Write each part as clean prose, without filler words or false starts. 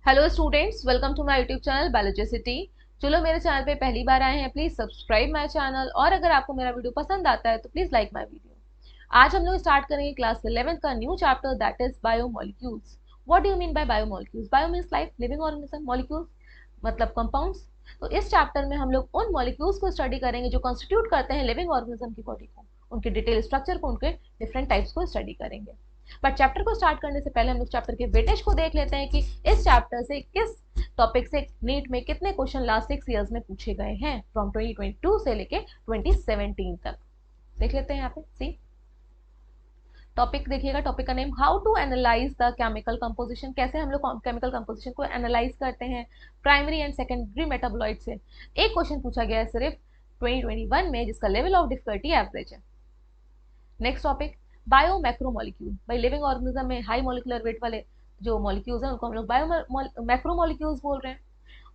Hello students, welcome to my YouTube channel biology city. जो लोग मेरे चैनल पे पहली बार आए हैं प्लीज सब्सक्राइब माय चैनल, और अगर आपको मेरा वीडियो पसंद आता है तो प्लीज लाइक माय वीडियो। आज हम लोग स्टार्ट करेंगे क्लास 11th का new chapter, that is biomolecules. What do you mean by biomolecules? Bio means life, living organism, molecules मतलब कंपाउंड्स। तो इस चैप्टर में हम लोग उन मॉलिक्यूल्स को स्टडी करेंगे जो कॉन्स्टिट्यूट करते हैं लिविंग ऑर्गेनिज्म की बॉडी को, उनके डिटेल स्ट्रक्चर को, उनके डिफरेंट टाइप्स को स्टडी करेंगे। बट चैप्टर को स्टार्ट करने से पहले हम लोग चैप्टर के वेटेज को देख लेते हैं कि इस चैप्टर से किस टॉपिक से नीट में कितने क्वेश्चन लास्ट 6 ईयर्स में पूछे गए हैं, फ्रॉम 2022 से लेके 2017 तक। देख लेते हैं यहाँ पे। सी टॉपिक देखिएगा, टॉपिक का name how to analyse the chemical composition. कैसे हम लोग केमिकल कंपोजिशन को एनालाइज करते हैं प्राइमरी एंड सेकेंडरी मेटाबोलाइट से। एक क्वेश्चन पूछा गया है सिर्फ 2021 में, जिसका लेवल ऑफ डिफिकल्टी एवरेज है। Next topic bio macromolecule. भाई लिविंग ऑर्गेनिज्म में हाई मोलिकुलर वेट वाले जो मॉलिक्यूल्स हैं उनको हम लोग बायो मैक्रोमोलिक्यूल्स बोल रहे हैं।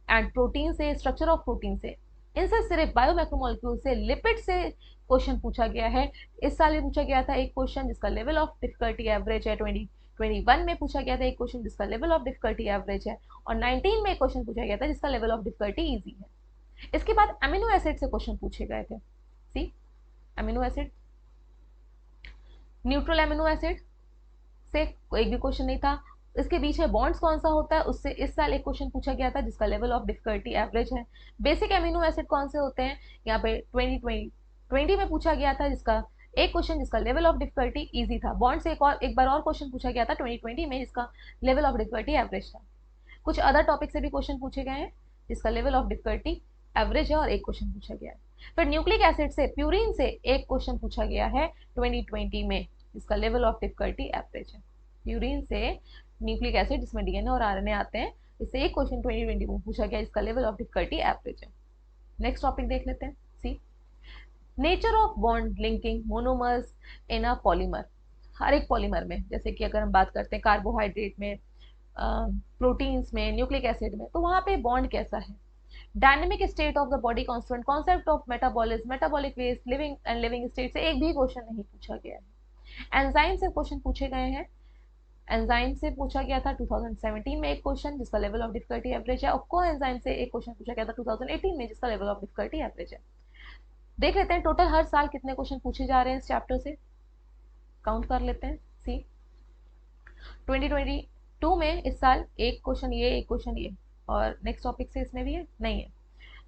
एंड प्रोटीन से, स्ट्रक्चर ऑफ प्रोटीन से, इनसे सिर्फ बायो मैक्रोमोलिक्यूल से, लिपिड से क्वेश्चन पूछा गया है। इस साल भी पूछा गया था एक क्वेश्चन जिसका लेवल ऑफ डिफिकल्टी एवरेज है। 2021 में पूछा गया था एक क्वेश्चन जिसका लेवल ऑफ डिफिकल्टी एवरेज है, और 19 में एक क्वेश्चन पूछा गया था जिसका लेवल ऑफ डिफिकल्टी इजी है। इसके बाद अमीनो एसिड से क्वेश्चन पूछे गए थे। See amino acid, neutral amino acid से एक भी क्वेश्चन नहीं था। इसके बीच में बॉन्ड्स कौन सा होता है, उससे इस साल एक क्वेश्चन पूछा गया था जिसका लेवल ऑफ डिफिकल्टी एवरेज है। बेसिक अमीनो एसिड कौन से होते हैं, यहाँ पे 2020 में पूछा गया था जिसका एक क्वेश्चन जिसका लेवल ऑफ डिफिकल्टी इजी था। बॉन्ड से एक बार और क्वेश्चन पूछा गया था 2020 में जिसका लेवल ऑफ डिफिकल्टी एवरेज था। कुछ अदर टॉपिक से भी क्वेश्चन पूछे गए हैं जिसका लेवल ऑफ डिफिकल्टी एवरेज है, और एक क्वेश्चन पूछा गया है। फिर न्यूक्लिक एसिड से, प्यूरिन से एक क्वेश्चन पूछा गया है 2020 में जिसका लेवल ऑफ डिफिकल्टी एवरेज है। प्यूरिन से न्यूक्लिक एसिड जिसमें डीएनए और आरएनए आते हैं, इससे एक क्वेश्चन 2020 में पूछा गया जिसका लेवल ऑफ डिफिकल्टी एवरेज है। नेक्स्ट टॉपिक देख लेते हैं। See nature of bond linking monomers in a polymer. हर एक पॉलीमर में, जैसे कि अगर हम बात करते हैं कार्बोहाइड्रेट में, प्रोटीन्स में, न्यूक्लिक एसिड में, तो वहां पे बॉन्ड कैसा है। Dynamic state of the body constant, concept of metabolism, metabolic waste, living and living state से एक भी क्वेश्चन नहीं पूछा गया है। एंजाइम से क्वेश्चन पूछे गए हैं। एंजाइम से पूछा गया था 2017 में एक क्वेश्चन जिसका लेवल ऑफ डिफिकल्टी एवरेज है। को एंजाइम से एक क्वेश्चन पूछा गया था 2018 में जिसका लेवल ऑफ डिफिकल्टी एवरेज है। देख लेते हैं टोटल हर साल कितने क्वेश्चन पूछे जा रहे हैं इस चैप्टर से, काउंट कर लेते हैं। सी 2022 में इस साल एक क्वेश्चन ये, एक क्वेश्चन ये, और नेक्स्ट टॉपिक से इसमें भी है नहीं है,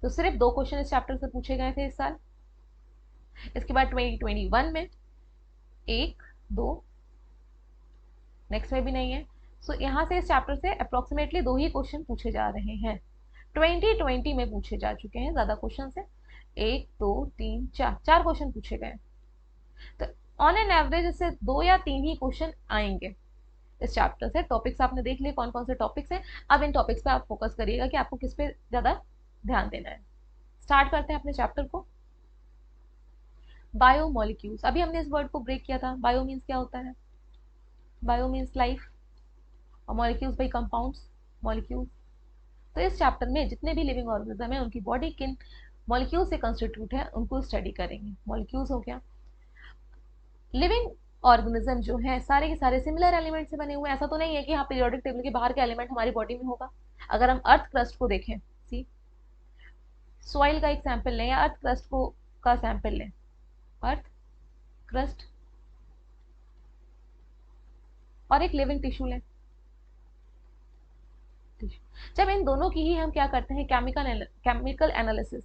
तो सिर्फ 2 क्वेश्चन इस चैप्टर से पूछे गए थे इस साल। इसके बाद 2021 में 1 2, नेक्स्ट में भी नहीं है। सो यहाँ से इस चैप्टर से अप्रोक्सीमेटली 2 ही क्वेश्चन पूछे जा रहे हैं। 2020 में पूछे जा चुके हैं ज्यादा क्वेश्चन से, 1 2 3 4 क्वेश्चन पूछे गए। तो ऑन एन एवरेज इससे 2 या 3 ही क्वेश्चन आएंगे इस चैप्टर से। टॉपिक्स आपने देख लिए कौन कौन से टॉपिक्स हैं। अब इन टॉपिक्स पे आप फोकस करिएगा कि आपको किस पे ज्यादा ध्यान देना है। स्टार्ट करते हैं अपने चैप्टर को। बायोमोलिक्यूल्स, अभी हमने इस वर्ड को ब्रेक किया था। बायो मीन्स क्या होता है, बायो मीन्स लाइफ, और मॉलिक्यूल्स बाई कंपाउंड्स, मॉलिक्यूल्स। तो इस चैप्टर में जितने भी लिविंग ऑर्गेनिज्म है उनकी बॉडी किन मॉलिक्यूल से कंस्टिट्यूट है उनको स्टडी करेंगे। मॉलिक्यूल्स हो गया। लिविंग ऑर्गेनिज्म जो है सारे के सारे सिमिलर एलिमेंट से बने हुए हैं। ऐसा तो नहीं है कि हाँ पीरियोडिक टेबल के बाहर का एलिमेंट हमारी बॉडी में होगा। अगर हम अर्थ क्रस्ट को देखें, सी सॉइल का एक सैंपल लें या अर्थ क्रस्ट को का सैंपल लें, अर्थ क्रस्ट और एक लिविंग टिश्यू लें। जब इन दोनों की ही हम क्या करते हैं, केमिकल एनालिसिस,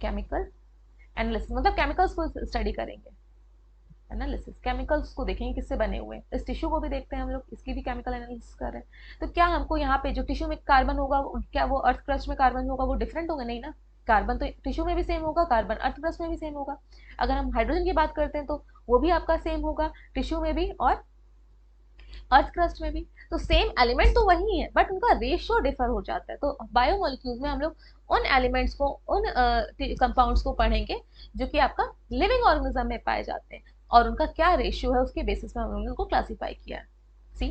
केमिकल एनालिसिस मतलब केमिकल्स को स्टडी करेंगे। एनालिसिस, केमिकल्स को देखेंगे किससे बने हुए हैं। इस टिश्यू को भी देखते हैं हम लोग, इसकी भी केमिकल एनालिसिस कर रहे हैं। तो क्या हमको यहाँ पे जो टिश्यू में कार्बन होगा, क्या वो अर्थ क्रस्ट में कार्बन होगा वो डिफरेंट होगा? नहीं ना, कार्बन तो टिश्यू में भी सेम होगा, कार्बन अर्थ क्रस्ट में भी सेम होगा। अगर हम हाइड्रोजन की बात करते हैं तो वो भी आपका सेम होगा टिश्यू में भी और अर्थ क्रस्ट में भी। तो सेम एलिमेंट तो वही है बट उनका रेशियो डिफर हो जाता है। तो बायोमोलिक्यूल्स में हम लोग उन एलिमेंट्स को, उन कंपाउंड्स को पढ़ेंगे जो कि आपका लिविंग ऑर्गेनिज्म में पाए जाते हैं, और उनका क्या रेशियो है उसके बेसिस पे हम उनको क्लासिफाई किया है। See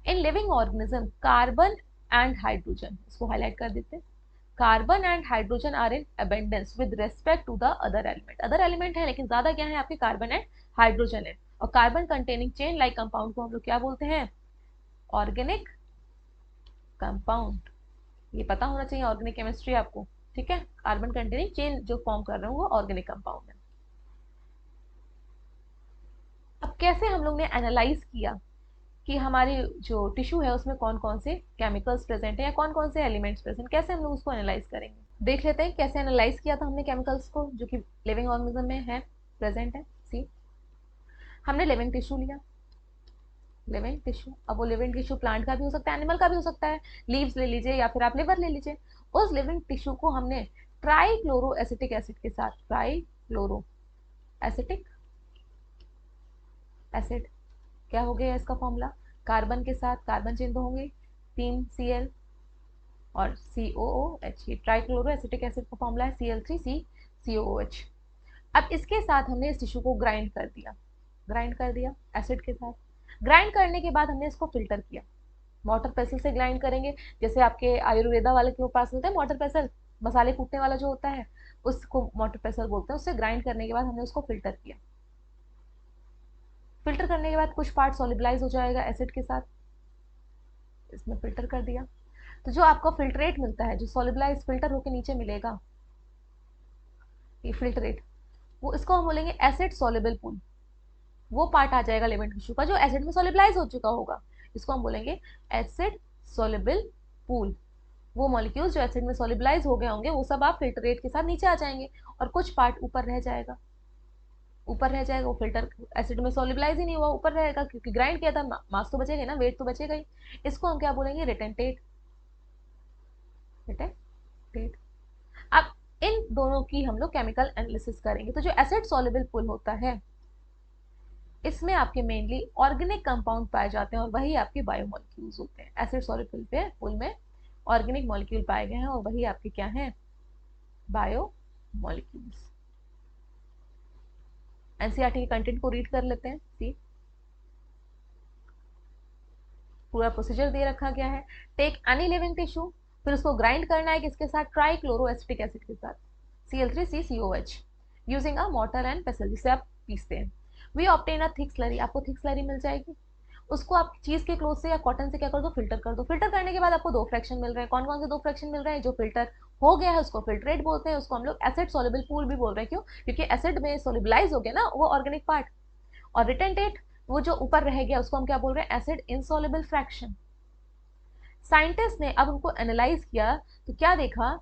in living organism carbon and hydrogen, इसको हाईलाइट कर देते हैं। Carbon and hydrogen are in abundance with respect to the other element. Other element है लेकिन ज्यादा क्या है आपके कार्बन एंड हाइड्रोजन है। और carbon containing chain like compound को हम लोग क्या बोलते हैं? Organic compound. ये पता होना चाहिए ऑर्गेनिक केमिस्ट्री आपको, ठीक है। कार्बन कंटेनिंग चेन जो फॉर्म कर रहे हो वो ऑर्गेनिक कंपाउंड है। अब कैसे हम लोग ने एनालाइज किया कि हमारी जो टिश्यू है उसमें कौन कौन से केमिकल्स प्रेजेंट है या कौन कौन से एलिमेंट्स प्रेजेंट, कैसे हम लोग उसको एनालाइज करेंगे? देख लेते हैं कैसे एनालाइज किया था हमने केमिकल्स को जो कि लिविंग ऑर्गेनिज्म में है, प्रेजेंट है। सी, हमने लिविंग टिश्यू लिया, लिविंग टिश्यू। अब वो लिविंग टिश्यू प्लांट का भी हो सकता है, एनिमल का भी हो सकता है, लीव्स ले लीजिए या फिर आप लिवर ले लीजिए। उस लिविंग टिश्यू को हमने ट्राइक्लोरो एसिटिक एसिड के साथ, ट्राइक्लोरो एसिटिक एसिड, क्या हो गया इसका फॉर्मूला? कार्बन के साथ कार्बन चेन तो होंगे, 3Cl और COOH। ये ट्राइक्लोरो एसिटिक एसिड का फॉर्मूला है Cl3CCOOH। अब इसके साथ हमने इस टिश्यू को ग्राइंड कर दिया, ग्राइंड कर दिया एसिड के साथ। ग्राइंड करने के बाद हमने इसको फिल्टर किया, मोटर पेसल से ग्राइंड करेंगे। जैसे आपके आयुर्वेदा वाले के पास होता है मोटर पेसल, मसाले कूटने वाला जो होता है उसको मोटर पेसल बोलते हैं। उससे ग्राइंड करने के बाद हमने उसको फिल्टर किया। फिल्टर करने के बाद कुछ पार्ट सोलिबलाइज हो जाएगा एसिड के साथ, इसमें फिल्टर कर दिया। तो जो आपको फिल्ट्रेट मिलता है, जो सोलिबलाइज फिल्टर होकर नीचे मिलेगा, ये फिल्ट्रेट, वो इसको हम बोलेंगे एसिड सोल्युबल पूल। वो पार्ट आ जाएगा लिविंग टिश्यू का जो एसिड में सोलिबलाइज हो चुका होगा, इसको हम बोलेंगे एसिड सोल्युबल पूल। वो मॉलिक्यूल्स जो एसिड में सोलिबलाइज हो गए होंगे वो सब आप फिल्ट्रेट के साथ नीचे आ जाएंगे और कुछ पार्ट ऊपर रह जाएगा, ऊपर रह जाएगा। वो फिल्टर एसिड में सोलिबलाइज ही नहीं हुआ, ऊपर रहेगा क्योंकि ग्राइंड किया था, मास तो बचेगा ना, वेट तो बचेगा ही। इसको हम क्या बोलेंगे? रिटेंटेट, रिटेंटेट। अब इन दोनों की हम लोग केमिकल एनालिसिस करेंगे। तो जो एसिड सॉल्युबल पूल होता है इसमें आपके मेनली ऑर्गेनिक कंपाउंड पाए जाते हैं और वही आपके बायोमोलिक्यूल्स होते हैं। एसिड सॉल्युबल पे पूल में ऑर्गेनिक मॉलिक्यूल पाए गए हैं और वही आपके क्या हैं? बायोमोलिक्यूल्स। एनसीईआरटी के कंटेंट को रीड कर लेते हैं। सी, पूरा प्रोसीजर दे रखा गया है। टेक एनी लिविंग टिश्यू, फिर उसको ग्राइंड करना है किसके साथ? ट्राइक्लोरो एसिटिक एसिड के साथ, Cl3CCOH, using a mortar and pestle, जिसे आप पीसते हैं। We obtain a thick slurry, आपको थिक स्लरी मिल जाएगी। उसको आप चीज के क्लोथ से या कॉटन से क्या कर दो? फिल्टर कर दो। फिल्टर करने के बाद आपको दो फ्रैक्शन मिल रहे हैं। कौन कौन से दो फ्रैक्शन मिल रहे हैं? जो फिल्टर हो गया है उसको फिल्ट्रेट बोलते हैं, उसको हम लोग एसिड सोल्युबल पूल भी बोल रहे हैं। क्यों? क्योंकि एसिड में सोल्युबलाइज हो गया ना वो ऑर्गेनिक पार्ट। और रिटेंटेट, वो जो ऊपर रह गया उसको हम क्या बोल रहे हैं? Acid insoluble fraction. साइंटिस्ट ने अब उनको एनालाइज किया तो क्या देखा?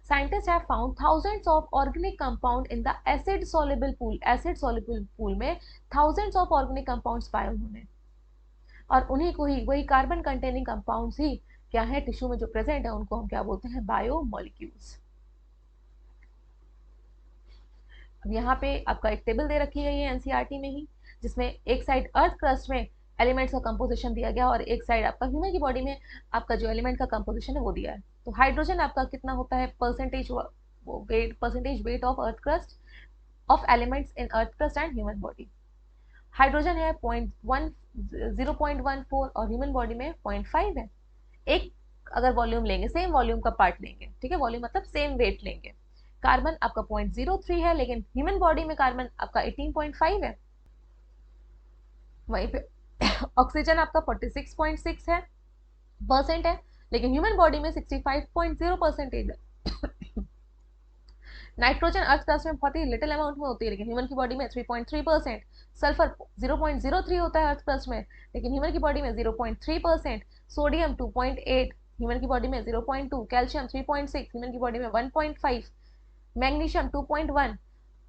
Scientist have found thousands of organic compound in the acid soluble pool. Acid soluble pool में थाउजेंड्स ऑफ ऑर्गेनिक कंपाउंड्स पाए उन्होंने, और उन्हीं को ही, वही कार्बन कंटेनिंग कंपाउंड्स ही क्या है टिश्यू में जो प्रेजेंट है उनको हम क्या बोलते हैं? बायोमोलिक्यूल्स। अब यहाँ पे आपका एक टेबल दे रखी गई है एनसीईआरटी में ही, जिसमें एक साइड अर्थ क्रस्ट में एलिमेंट्स का कंपोजिशन दिया गया और एक साइड आपका ह्यूमन की बॉडी में आपका जो एलिमेंट का कंपोजिशन है वो दिया है। तो हाइड्रोजन आपका कितना होता है? Percentage wait, percentage weight of earth crust, of elements in earth crust and human body. Hydrogen है 0.14 और ह्यूमन बॉडी में 0.5 है। एक अगर वॉल्यूम लेंगे, सेम वॉल्यूम का पार्ट लेंगे, ठीक है, वॉल्यूम मतलब सेम वेट लेंगे। कार्बन आपका 0.03 है लेकिन ह्यूमन बॉडी में कार्बन आपका 18.5 है। वहीं पे ऑक्सीजन आपका 46.6 है परसेंट है, लेकिन ह्यूमन बॉडी में 65.0% है। नाइट्रोजन अर्थ क्रस्ट में बहुत ही लिटिल अमाउंट में होती है लेकिन ह्यूमन की बॉडी में 3.3%। सल्फर 0.03 होता है अर्थ क्रस्ट में लेकिन ह्यूमन की बॉडी में 0.3%। सोडियम 2.8, ह्यूमन की बॉडी में 0.2। कैल्शियम 3.6, ह्यूमन की बॉडी में 1.5। मैग्नीशियम 2.1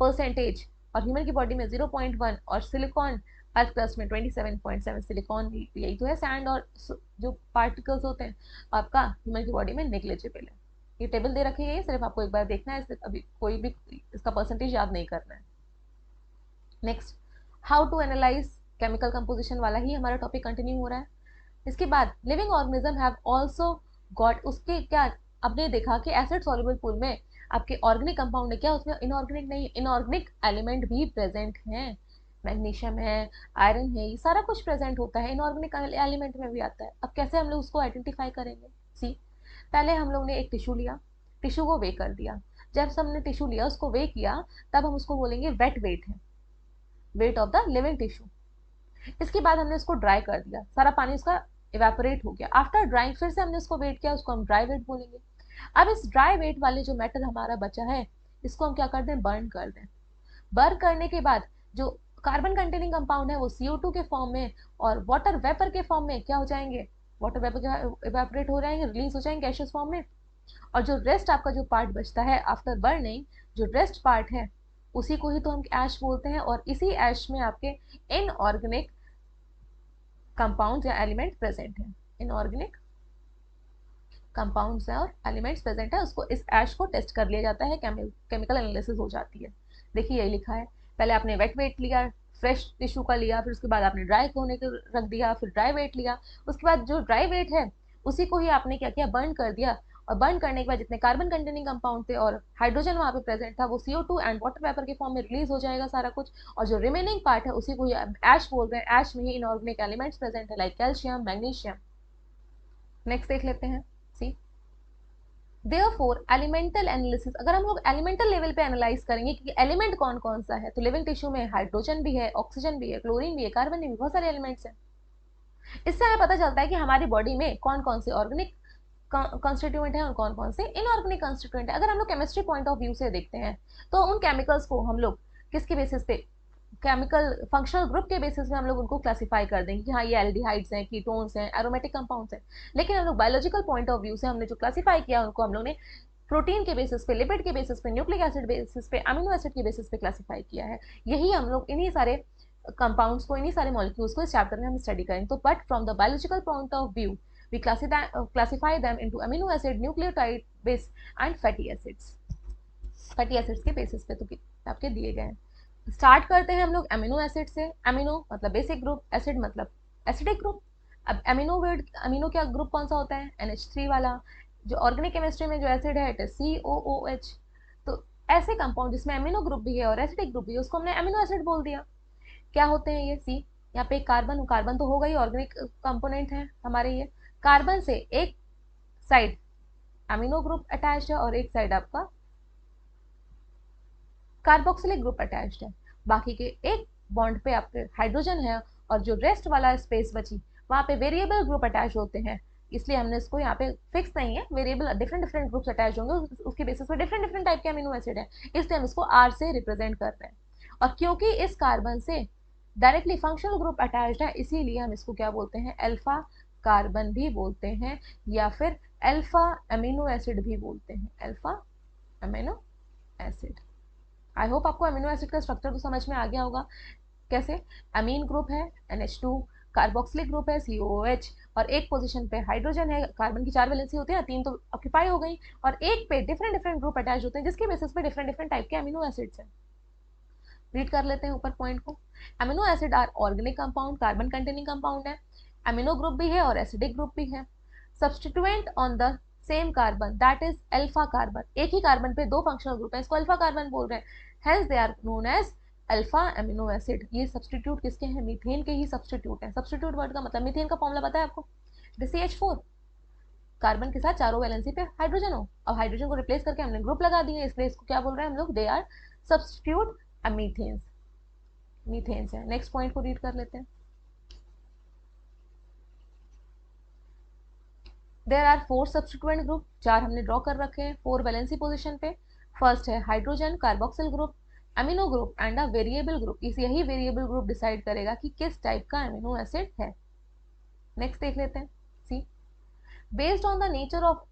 परसेंटेज और ह्यूमन की बॉडी में 0.1। और सिलिकॉन अर्थ क्रस्ट में 27.7। सिलिकॉन यही तो है, सैंड और जो पार्टिकल्स होते हैं आपका ह्यूमन की बॉडी में नेग्लिजिबल है। ये टेबल दे रखी है, सिर्फ आपको एक बार देखना है, अभी कोई भी इसका परसेंटेज याद नहीं करना है। Next, how to analyse chemical composition वाला ही हमारा टॉपिक कंटिन्यू हो रहा है। इसके बाद living organism have also got, उसके क्या आपने देखा कि एसिड सॉल्युबल पूल में आपके ऑर्गेनिक कंपाउंड है क्या? उसमें इनऑर्गेनिक नहीं, इनऑर्गेनिक एलिमेंट भी प्रेजेंट हैं। मैग्नीशियम है, आयरन है, ये सारा कुछ प्रेजेंट होता है, इनऑर्गेनिक एलिमेंट में भी आता है। अब कैसे हम लोग उसको आइडेंटिफाई करेंगे? सी, पहले हम लोग ने एक टिश्यू लिया, टिश्यू को वे कर दिया। जब हमने टिश्यू लिया, उसको वे किया, तब हम उसको बोलेंगे वेट वेट है, weight of the living tissue. इसके बाद हमने उसको ड्राई कर दिया, सारा पानी उसका इवेपोरेट हो गया। आफ्टर ड्राइंग फिर से हमने उसको वेट किया, उसको हम ड्राई वेट बोलेंगे। अब इस ड्राई वेट वाले जो मैटर हमारा बचा है, इसको हम क्या कर दें, बर्न कर दें। बर्न करने के बाद जो कार्बन कंटेनिंग कंपाउंड है वो CO2 के फॉर्म में और वाटर वेपर के फॉर्म में क्या हो जाएंगे, वाटर वेपर इवेपोरेट हो जाएंगे, रिलीज हो जाएंगे गैसियस फॉर्म में। और जो रेस्ट आपका जो पार्ट बचता है आफ्टर बर्निंग, जो रेस्ट पार्ट है, उसी को ही तो हम ऐश बोलते हैं। और इसी ऐश में आपके इनऑर्गेनिक कंपाउंड्स या एलिमेंट प्रेजेंट है, इनऑर्गेनिक कंपाउंड्स है और एलिमेंट्स प्रेजेंट है। उसको, इस ऐश को टेस्ट कर लिया जाता है, केमिकल एनालिसिस हो जाती है। देखिए यही लिखा है, पहले आपने वेट वेट लिया, फ्रेश टिश्यू का लिया, फिर उसके बाद आपने ड्राई होने को रख दिया, फिर ड्राई वेट लिया। उसके बाद जो ड्राई वेट है उसी को ही आपने क्या किया, बर्न कर दिया। और बर्न करने के बाद जितने कार्बन कंटेनिंग कंपाउंड थे और हाइड्रोजन वहाँ पे प्रेजेंट था, वो CO2 एंड वाटर वेपर के फॉर्म में रिलीज हो जाएगा सारा कुछ। और जो रिमेनिंग पार्ट है उसी को ही ऐश बोल रहे हैं। ऐश में ही इनऑर्गेनिक एलिमेंट्स प्रेजेंट है लाइक कैल्शियम, मैग्नीशियम। नेक्स्ट देख लेते हैं, सी देयरफॉर एलिमेंटल एनालिसिस। अगर हम लोग एलिमेंटल लेवल पे एनालाइज करेंगे कि एलिमेंट कौन कौन सा है, तो लिविंग टिश्यू में हाइड्रोजन भी है, ऑक्सीजन भी है, क्लोरीन भी है, कार्बन भी, बहुत सारे एलिमेंट्स हैं। इससे हमें पता चलता है कि हमारी बॉडी में कौन कौन से ऑर्गेनिक कॉन्स्टिट्यूएंट है और कौन कौन से इनऑर्गेनिक कॉन्स्टिट्यूएंट है। अगर हम लोग केमिस्ट्री पॉइंट ऑफ व्यू से देखते हैं तो उन केमिकल्स को हम लोग किसके बेसिस पे, केमिकल फंक्शनल ग्रुप के बेसिस में हम लोग उनको क्लासिफाई कर देंगे कि हाँ ये एल्डिहाइड्स हैं, कीटोन्स हैं, एरोमेटिक कंपाउंड्स हैं। लेकिन हम लोग बायोलॉजिकल पॉइंट ऑफ व्यू से हमने जो क्लासिफाई किया उनको हम लोग ने प्रोटीन के बेसिस पे, लिपिड के बेसिस पे, न्यूक्लिक एसिड बेसिस पे, अमीनो एसिड के बेसिस पे क्लासिफाई किया है। यही हम लोग इन्हीं सारे कंपाउंड्स को, इन्हीं सारे मॉलिक्यूल्स को इस चैप्टर में हम स्टडी करेंगे। तो but from the biological point of view we classify them into amino acid, nucleotide base and fatty acids। Fatty acids के बेसिस पे तो आपके दिए गए हैं। स्टार्ट करते हैं हम लोग अमीनो एसिड से। अमीनो मतलब बेसिक ग्रुप, एसिड मतलब एसिडिक ग्रुप। अब अमीनो वर्ड, अमीनो क्या ग्रुप कौन सा होता है, NH3 वाला। जो ऑर्गेनिक केमिस्ट्री में जो एसिड है इट इज COOH। तो ऐसे कंपाउंड जिसमें अमीनो ग्रुप भी है और एसिडिक ग्रुप भी है उसको हमने अमीनो एसिड बोल दिया। क्या होते हैं ये, सी यहाँ पे कार्बन, कार्बन तो होगा ही, ऑर्गेनिक कंपोनेंट है हमारे ये। कार्बन से एक साइड अमीनो ग्रुप अटैच्ड है और एक साइड आपका कार्बोक्सिलिक ग्रुप अटैच्ड है। बाकी के एक बॉन्ड पे आपके हाइड्रोजन है और जो रेस्ट वाला स्पेस बची वहां पे वेरिएबल ग्रुप अटैच होते हैं। इसलिए हमने इसको यहाँ पे फिक्स नहीं है, variable different different groups attach होंगे, उसके बेसिस पे डिफरेंट डिफरेंट टाइप के अमीनो एसिड है, इसलिए हम इसको R से रिप्रेजेंट कर रहे हैं। और क्योंकि इस कार्बन से डायरेक्टली फंक्शनल ग्रुप अटैच्ड है, इसीलिए हम इसको क्या बोलते हैं, अल्फा कार्बन भी बोलते हैं या फिर अल्फा अमीनो एसिड भी बोलते हैं, alpha amino acid. I hope आपको अमीनो एसिड का स्ट्रक्चर तो समझ में आ गया होगा। कैसे, अमीन ग्रुप है NH2, कार्बोक्सिलिक ग्रुप है COOH, और एक पोजीशन पे हाइड्रोजन है, कार्बन की 4 वैलेंसी होती है, 3 तो ऑक्यूपाई हो गई, और एक पे डिफरेंट डिफरेंट ग्रुप अटैच होते हैं जिसके बेसिस पे डिफरेंट डिफरेंट टाइप के अमीनो एसिड्स हैं। रीड कर लेते हैं ऊपर पॉइंट को। Amino acid are organic compound, carbon containing compound है, अमीनो ग्रुप भी है और एसिडिक ग्रुप भी है। Substituent on the same carbon that is alpha carbon. एक ही कार्बन पे दो फंक्शनल ग्रुप है, इसको अल्फा कार्बन बोल रहे हैं, hence they are known as alpha amino acid. ये सब्सटीट्यूट किसके हैं, मीथेन के ही सब्सटीट्यूट है। सब्सटीट्यूट वर्ड का मतलब, मीथेन का फॉर्मूला पता है आपको, CH4, कार्बन के साथ चारों वैलेंसी पे हाइड्रोजन हो, अब हाइड्रोजन को रिप्लेस करके हमने ग्रुप लगा दिए, इसलिए इसको क्या बोल रहे हैं हम लोग, दे आर सब्सटीट्यूट मीथेन्स, मीथेन्स है। नेक्स्ट पॉइंट को रीड कर लेते हैं। देयर आर 4 सब्सटीट्यूएंट ग्रुप, 4 हमने ड्रॉ कर रखे हैं 4 वैलेंसी पोजीशन पे। फर्स्ट है hydrogen carboxyl group, amino group and a variable group. इस यही वेरिएबल ग्रुप डिसाइड करेगा कि किस टाइप का अमीनो एसिड है। नेक्स्ट देख लेते हैं, see based on the nature of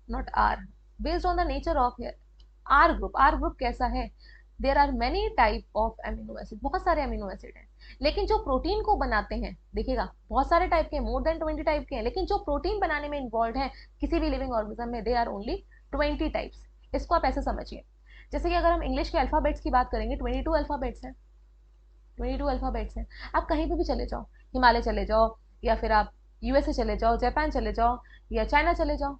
not R, based on the nature of R group. R group कैसा है, there are many type of amino acid, बहुत सारे अमीनो एसिड हैं, लेकिन जो प्रोटीन को बनाते हैं, देखिएगा बहुत सारे टाइप के, मोर देन 20 टाइप के हैं, लेकिन जो प्रोटीन बनाने में इन्वॉल्व है किसी भी लिविंग ऑर्गेनिज्म में, दे आर ओनली 20 टाइप्स। इसको आप ऐसे समझिए, जैसे कि अगर हम इंग्लिश के अल्फाबेट्स की बात करेंगे, 22 अल्फाबेट्स हैं, 22 अल्फाबेट्स हैं। आप कहीं पे भी चले जाओ, हिमालय चले जाओ या फिर आप USA चले जाओ, जापान चले जाओ या चाइना चले जाओ,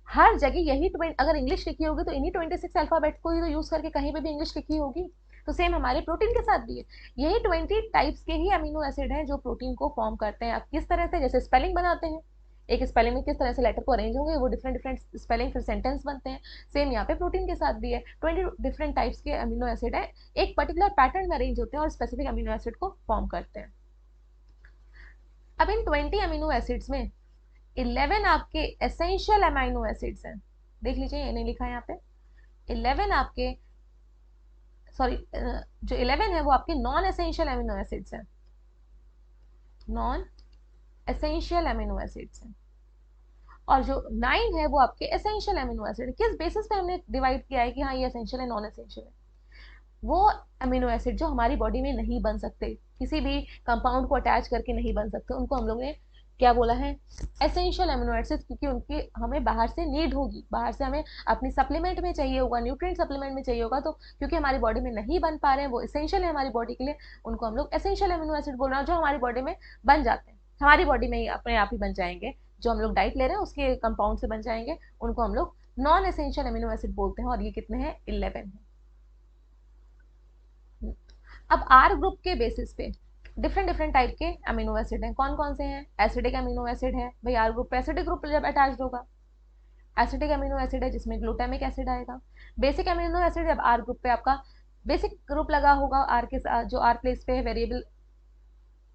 हर जगह यही 20, अगर इंग्लिश लिखी होगी तो इन्हीं 26 अल्फाबेट को ही तो यूज करके कहीं पे भी इंग्लिश लिखी होगी। तो सेम हमारे प्रोटीन के साथ भी है, यही 20 टाइप्स के ही अमीनो एसिड हैं जो प्रोटीन को फॉर्म करते हैं। आप किस तरह से, जैसे स्पेलिंग बनाते हैं, एक स्पेलिंग में किस तरह से लेटर को अरेंज होंगे, वो डिफरेंट डिफरेंट स्पेलिंग फिर सेंटेंस बनते हैं। सेम यहाँ पे प्रोटीन के साथ भी है, 20 डिफरेंट टाइप्स के अमीनो एसिड है, एक पर्टिकुलर पैटर्न में अरेंज होते हैं और स्पेसिफिक अमीनो एसिड को फॉर्म करते हैं। अब इन 20 अमीनो एसिड्स में 11 आपके एसेंशियल अमीनो एसिड्स हैं, देख लीजिए ये नहीं लिखा है यहाँ पे, 11 आपके सॉरी जो 11 है वो आपके नॉन एसेंशियल अमीनो एसिड्स हैं, नॉन एसेंशियल अमीनो एसिड्स हैं, और जो 9 है वो आपके एसेंशियल अमीनो एसिड है। किस बेसिस पे हमने डिवाइड किया है कि हाँ ये एसेंशियल है नॉन एसेंशियल है? वो अमीनो एसिड जो हमारी बॉडी में नहीं बन सकते, किसी भी कंपाउंड को अटैच करके नहीं बन सकते, उनको हम लोग ने क्या बोला है, एसेंशियल अमीनो एसिड्स, क्योंकि उनकी हमें बाहर से नीड होगी, बाहर से हमें अपनी सप्लीमेंट में चाहिए होगा, न्यूट्रिएंट सप्लीमेंट में चाहिए होगा, तो क्योंकि हमारी बॉडी में नहीं बन पा रहे हैं, वो एसेंशियल है हमारी बॉडी के लिए, उनको हम लोग एसेंशियल अमीनो एसिड बोल रहे हैं, जो हमारी बॉडी में बन जाते हैं, हमारी बॉडी में ही अपने आप ही बन जाएंगे, जो हम लोग डाइट ले रहे हैं उसके कंपाउंड से बन जाएंगे, उनको हम लोग नॉन एसेंशियल अमीनो एसिड बोलते हैं, और ये कितने हैं, 11 है। अब आर ग्रुप के बेसिस पे डिफरेंट डिफरेंट टाइप के अमीनो एसिड हैं, कौन कौन से हैं, एसिडिक अमीनो एसिड है भाई, आर ग्रुप पे एसिडिक ग्रुप जब अटैच्ड होगा, एसिडिक अमीनो एसिड है जिसमें ग्लूटामिक एसिड आएगा। बेसिक अमीनो एसिड जब आर ग्रुप पे आपका बेसिक ग्रुप लगा होगा, आर के साथ जो आर प्लेस पे है वेरिएबल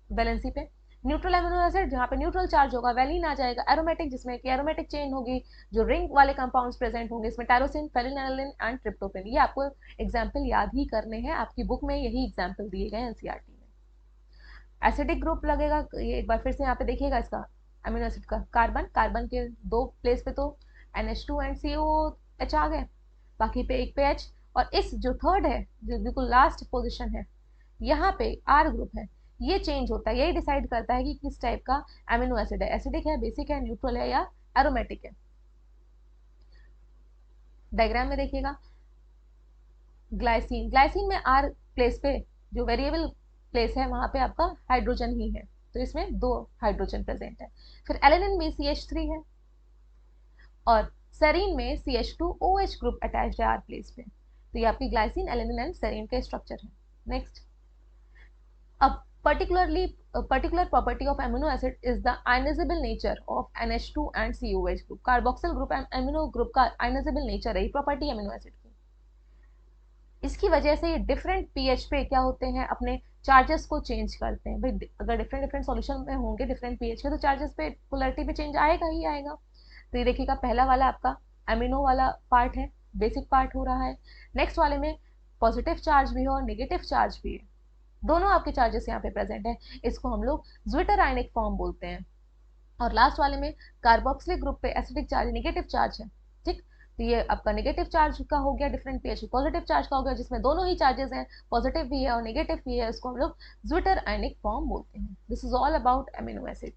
वैलेंसी पे। न्यूट्रल अमीनो एसिड जहाँ पे न्यूट्रल चार्ज होगा, वैलिन आ जाएगा। एरोमेटिक जिसमें कि एरोमेटिक चेन होगी, जो रिंग वाले कंपाउंड्स प्रेजेंट होंगे, इसमें टायरोसिन, फेनिलएलनिन एंड ट्रिप्टोफेन। ये आपको एग्जाम्पल याद ही करने हैं, आपकी बुक में यही एग्जाम्पल दिए गए एनसीईआरटी में। एसिडिक ग्रुप लगेगा, ये एक बार फिर से यहाँ पे देखिएगा इसका अमीनो एसिड का, कार्बन, कार्बन के दो प्लेस पे तो NH2 एंड COH आ गए, बाकी पे एक पे H, और इस जो थर्ड है जो बिल्कुल लास्ट पोजीशन है, यहाँ पे आर ग्रुप है, ये चेंज होता है, यही डिसाइड करता है कि किस टाइप का अमीनो एसिड है, एसिडिक है, बेसिक है, न्यूट्रल है या एरोमेटिक है। डायग्राम में देखिएगा, ग्लाइसिन, ग्लाइसिन में आर प्लेस पे जो वेरिएबल प्लेस है वहां पे आपका हाइड्रोजन ही है, तो इसमें दो हाइड्रोजन प्रेजेंट है। फिर एलेनिन में CH3 है, और सेरीन में CH2OH ग्रुप अटैच्ड है आर प्लेस पे, तो ये आपकी ग्लाइसिन, एलेनिन एंड सेरीन का स्ट्रक्चर है। नेक्स्ट, अब particular property of amino acid is the ionizable nature of NH2 and COH group। Carboxyl group amino group का ionizable nature है, ये प्रॉपर्टी अमीनो एसिड की। इसकी वजह से ये डिफरेंट पीएच पे क्या होते हैं, अपने चार्जेस को चेंज करते हैं। भाई अगर डिफरेंट डिफरेंट सॉल्यूशन में होंगे डिफरेंट पीएच के, तो चार्जेस पे पोलैरिटी पे चेंज आएगा ही आएगा। तो ये देखिएगा, पहला वाला आपका अमीनो वाला पार्ट है, बेसिक पार्ट हो रहा है। नेक्स्ट वाले में पॉजिटिव चार्ज भी है और नेगेटिव चार्ज भी है, दोनों आपके चार्जेस यहाँ पे प्रेजेंट है, इसको हम लोग ज्विटर आयनिक फॉर्म बोलते हैं। और लास्ट वाले में कार्बोक्सिलिक ग्रुप पे एसिडिक चार्ज, नेगेटिव चार्ज है, ठीक। तो ये आपका नेगेटिव चार्ज का हो गया डिफरेंट पीएच, पॉजिटिव चार्ज का हो गया जिसमें दोनों ही चार्जेस हैं, पॉजिटिव भी है और नेगेटिव भी है, उसको हम लोग ज्विटर आयनिक फॉर्म बोलते हैं। This is all about amino acid.